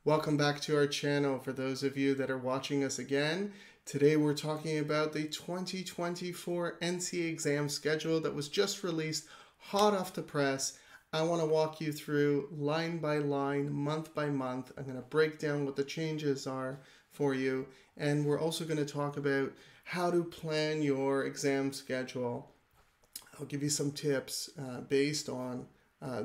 Welcome back to our channel. For those of you that are watching us again, today we're talking about the 2024 NCA exam schedule that was just released, hot off the press. I want to walk you through line by line, month by month. I'm going to break down what the changes are for you, and we're also going to talk about how to plan your exam schedule. I'll give you some tips based on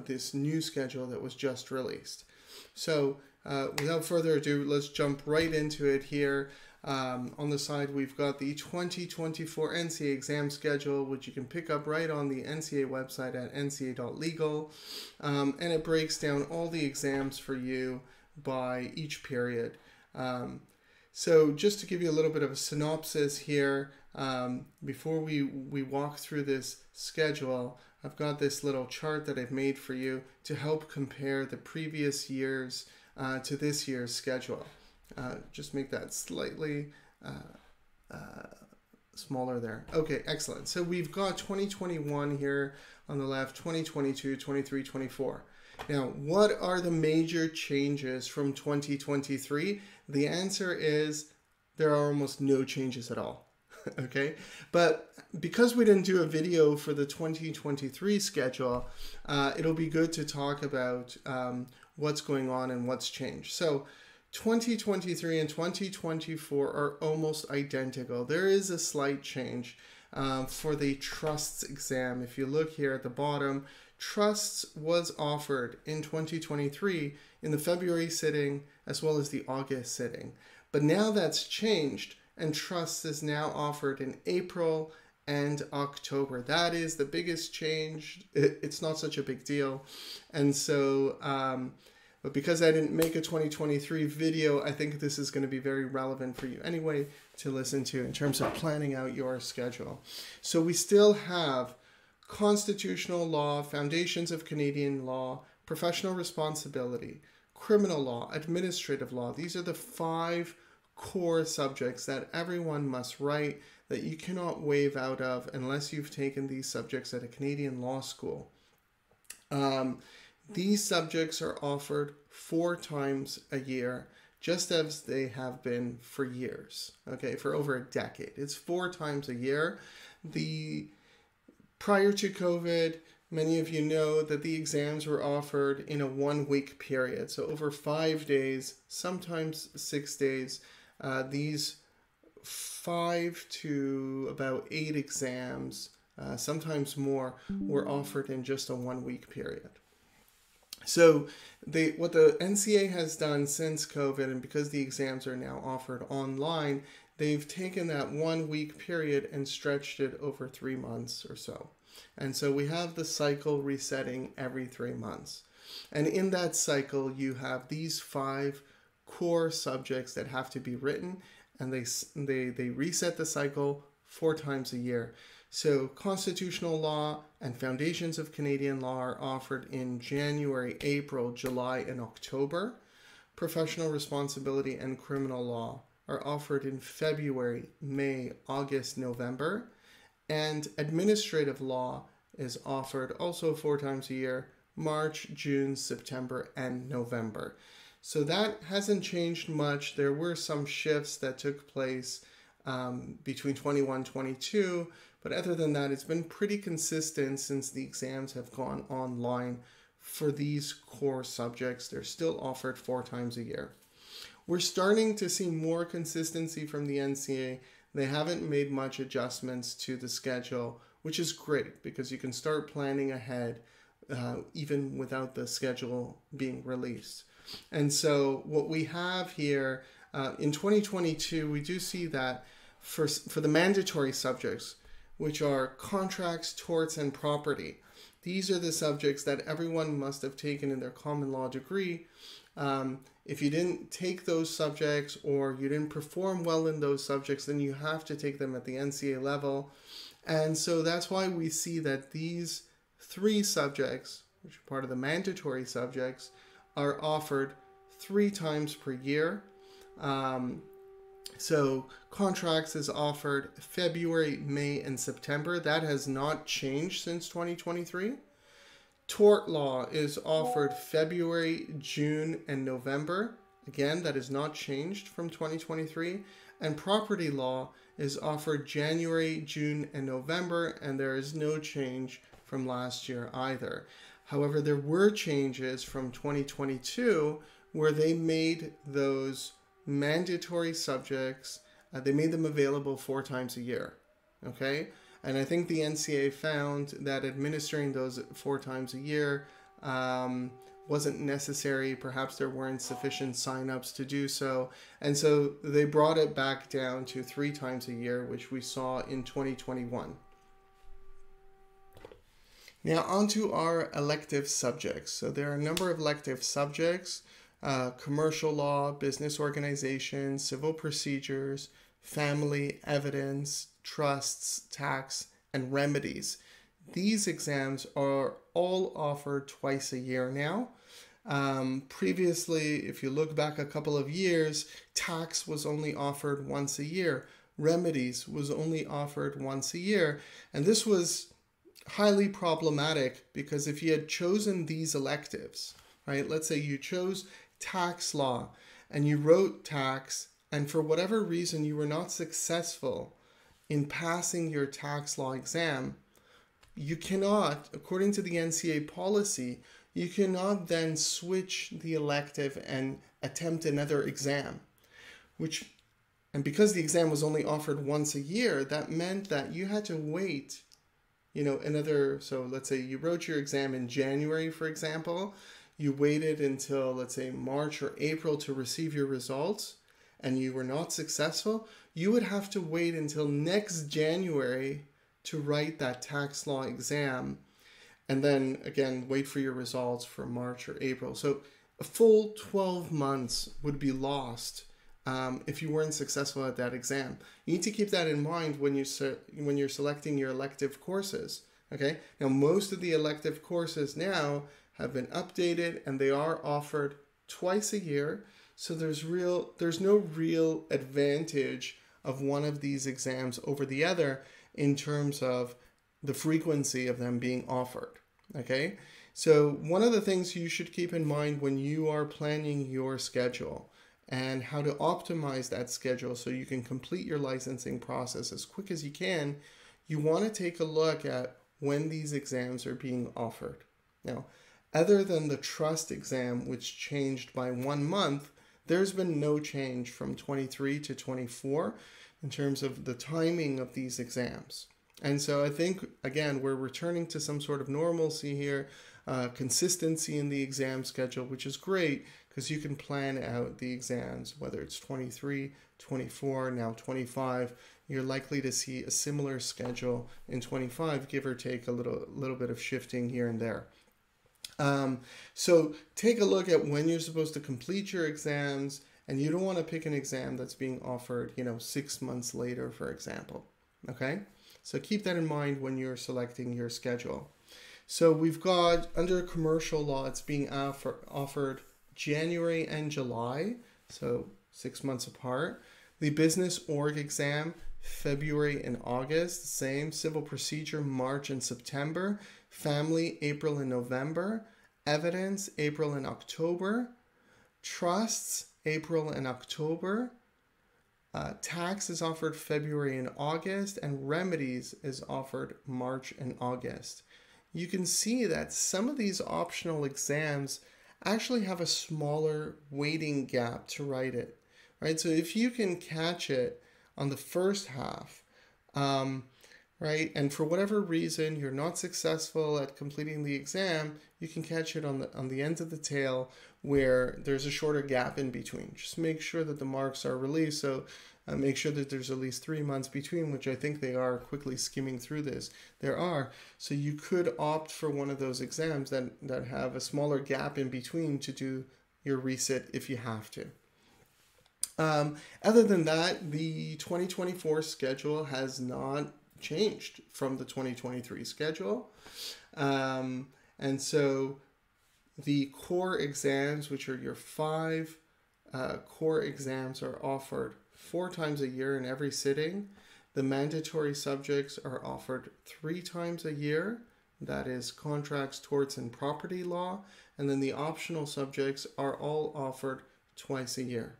this new schedule that was just released. So without further ado, let's jump right into it here. On the side, we've got the 2024 NCA exam schedule, which you can pick up right on the NCA website at nca.legal. And it breaks down all the exams for you by each period. So just to give you a little bit of a synopsis here, before we walk through this schedule, I've got this little chart that I've made for you to help compare the previous year's to this year's schedule. Just make that slightly smaller there. Okay, excellent. So we've got 2021 here on the left, 2022, 23, 24. Now, what are the major changes from 2023? The answer is there are almost no changes at all. Okay, but because we didn't do a video for the 2023 schedule, it'll be good to talk about what's going on and what's changed. So 2023 and 2024 are almost identical. There is a slight change for the trusts exam. If you look here at the bottom, trusts was offered in 2023 in the February sitting as well as the August sitting. But now that's changed, and trusts is now offered in April and October. That is the biggest change. It's not such a big deal. And so, but because I didn't make a 2023 video, I think this is going to be very relevant for you anyway to listen to in terms of planning out your schedule. So we still have constitutional law, foundations of Canadian law, professional responsibility, criminal law, administrative law. These are the 5 core subjects that everyone must write, that you cannot waive out of unless you've taken these subjects at a Canadian law school. These subjects are offered 4 times a year, just as they have been for years, okay, for over a decade. It's 4 times a year. Prior to COVID, many of you know that the exams were offered in a 1-week period, so over 5 days, sometimes 6 days. These 5 to about 8 exams, sometimes more, were offered in just a 1-week period. So what the NCA has done since COVID, and because the exams are now offered online, they've taken that 1-week period and stretched it over 3 months or so. And so we have the cycle resetting every 3 months. And in that cycle, you have these 5 core subjects that have to be written, and they reset the cycle 4 times a year. So constitutional law and foundations of Canadian law are offered in January, April, July, and October. Professional responsibility and criminal law are offered in February, May, August, November. And administrative law is offered also 4 times a year, March, June, September, and November. So that hasn't changed much. There were some shifts that took place between 21-22, but other than that, it's been pretty consistent since the exams have gone online for these core subjects. They're still offered 4 times a year. We're starting to see more consistency from the NCA. They haven't made much adjustments to the schedule, which is great because you can start planning ahead even without the schedule being released. And so what we have here in 2022, we do see that for the mandatory subjects, which are contracts, torts, and property, these are the subjects that everyone must have taken in their common law degree. If you didn't take those subjects or you didn't perform well in those subjects, then you have to take them at the NCA level. And so that's why we see that these 3 subjects, which are part of the mandatory subjects, are offered 3 times per year. So contracts is offered February, May, and September. That has not changed since 2023. Tort law is offered February, June, and November. Again, that is not changed from 2023. And property law is offered January, June, and November, and there is no change from last year either. However, there were changes from 2022 where they made those mandatory subjects, they made them available 4 times a year. Okay? And I think the NCA found that administering those 4 times a year wasn't necessary. Perhaps there weren't sufficient signups to do so. And so they brought it back down to 3 times a year, which we saw in 2021. Now on to our elective subjects. So there are a number of elective subjects: commercial law, business organization, civil procedures, family, evidence, trusts, tax, and remedies. These exams are all offered twice a year now. Previously, if you look back a couple of years, tax was only offered once a year. Remedies was only offered once a year. And this was highly problematic because if you had chosen these electives, right, let's say you chose tax law and you wrote tax, and for whatever reason you were not successful in passing your tax law exam, you cannot, according to the NCA policy, you cannot then switch the elective and attempt another exam, and because the exam was only offered once a year, that meant that you had to wait, so let's say you wrote your exam in January, for example, you waited until, let's say, March or April to receive your results, and you were not successful, you would have to wait until next January to write that tax law exam, and then again wait for your results for March or April. So a full 12 months would be lost if you weren't successful at that exam. You need to keep that in mind when you're selecting your elective courses. Okay, now most of the elective courses now have been updated and they are offered twice a year. So there's no real advantage of one of these exams over the other in terms of the frequency of them being offered. Okay, so one of the things you should keep in mind when you are planning your schedule and how to optimize that schedule so you can complete your licensing process as quick as you can, you want to take a look at when these exams are being offered. Now, other than the trust exam, which changed by 1 month, there's been no change from 23 to 24 in terms of the timing of these exams. And so I think, again, we're returning to some sort of normalcy here, consistency in the exam schedule, which is great because you can plan out the exams, whether it's 23, 24, now 25. You're likely to see a similar schedule in 25, give or take a little bit of shifting here and there. So take a look at when you're supposed to complete your exams, and you don't want to pick an exam that's being offered, 6 months later, for example. Okay? So keep that in mind when you're selecting your schedule. So we've got, under commercial law, it's being offered January and July, so 6 months apart. The business org exam, February and August, same. Civil procedure, March and September. Family, April and November. Evidence, April and October. Trusts, April and October. Tax is offered February and August, and remedies is offered March and August. You can see that some of these optional exams actually have a smaller waiting gap to write it, right? So if you can catch it on the first half, right, and for whatever reason you're not successful at completing the exam, you can catch it on the end of the tail where there's a shorter gap in between. Just make sure that the marks are released. So make sure that there's at least 3 months between, which I think they are. Quickly skimming through this, there are. So you could opt for one of those exams that have a smaller gap in between to do your resit if you have to. Other than that, the 2024 schedule has not changed from the 2023 schedule. And so the core exams, which are your 5 core exams, are offered 4 times a year in every sitting. The mandatory subjects are offered 3 times a year. That is contracts, torts, and property law. And then the optional subjects are all offered twice a year.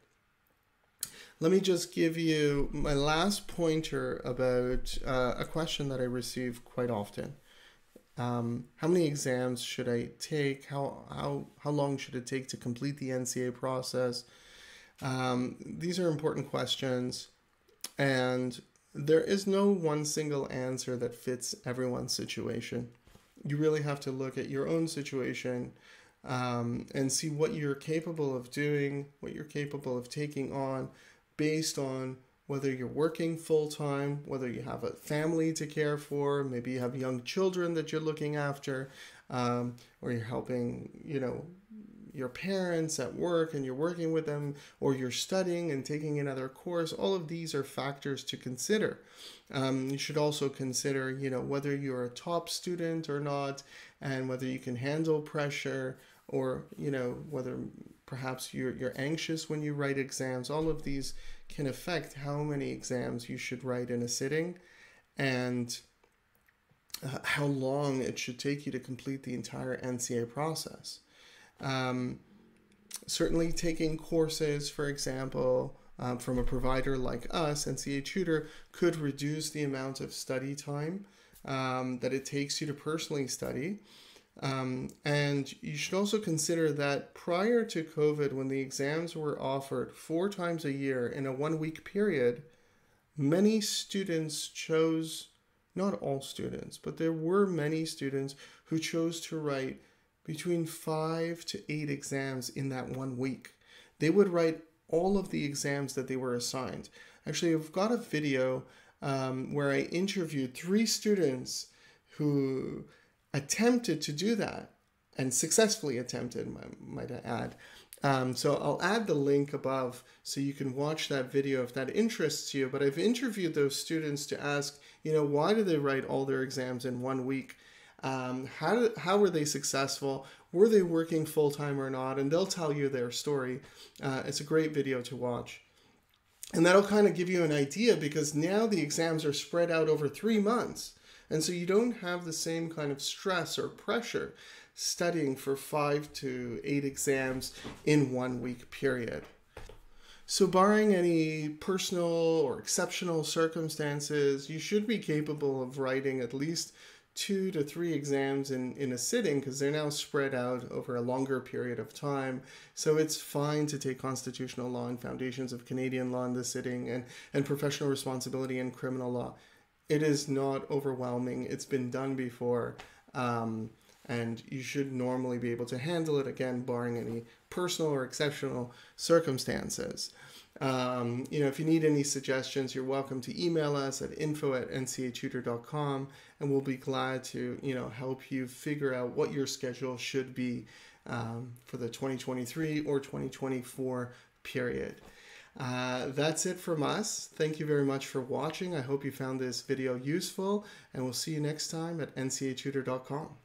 Let me just give you my last pointer about a question that I receive quite often. How many exams should I take? How long should it take to complete the NCA process? These are important questions, and there is no one single answer that fits everyone's situation. You really have to look at your own situation and see what you're capable of doing, what you're capable of taking on, based on whether you're working full-time, whether you have a family to care for, maybe you have young children that you're looking after, or you're helping, your parents at work and you're working with them, or you're studying and taking another course. All of these are factors to consider. You should also consider, whether you're a top student or not, and whether you can handle pressure, or, whether perhaps you're anxious when you write exams. All of these can affect how many exams you should write in a sitting, and how long it should take you to complete the entire NCA process. Certainly taking courses, for example, from a provider like us, NCA Tutor, could reduce the amount of study time that it takes you to personally study. And you should also consider that prior to COVID, when the exams were offered 4 times a year in a 1-week period, many students chose, not all students, but there were many students who chose to write between 5 to 8 exams in that 1 week. They would write all of the exams that they were assigned. Actually, I've got a video where I interviewed 3 students who attempted to do that, and successfully attempted, might I add. So I'll add the link above so you can watch that video if that interests you. But I've interviewed those students to ask, why do they write all their exams in 1 week? How were they successful? Were they working full-time or not? And they'll tell you their story. It's a great video to watch. And that'll kind of give you an idea, because now the exams are spread out over 3 months. And so you don't have the same kind of stress or pressure studying for 5 to 8 exams in 1 week period. So barring any personal or exceptional circumstances, you should be capable of writing at least 2 to 3 exams in a sitting, because they're now spread out over a longer period of time. So it's fine to take constitutional law and foundations of Canadian law in the sitting, and professional responsibility and criminal law. It is not overwhelming. It's been done before, and you should normally be able to handle it, again, barring any personal or exceptional circumstances. If you need any suggestions, you're welcome to email us at info@ncatutor.com, and we'll be glad to, help you figure out what your schedule should be for the 2023 or 2024 period. That's it from us. Thank you very much for watching. I hope you found this video useful, and we'll see you next time at ncatutor.com.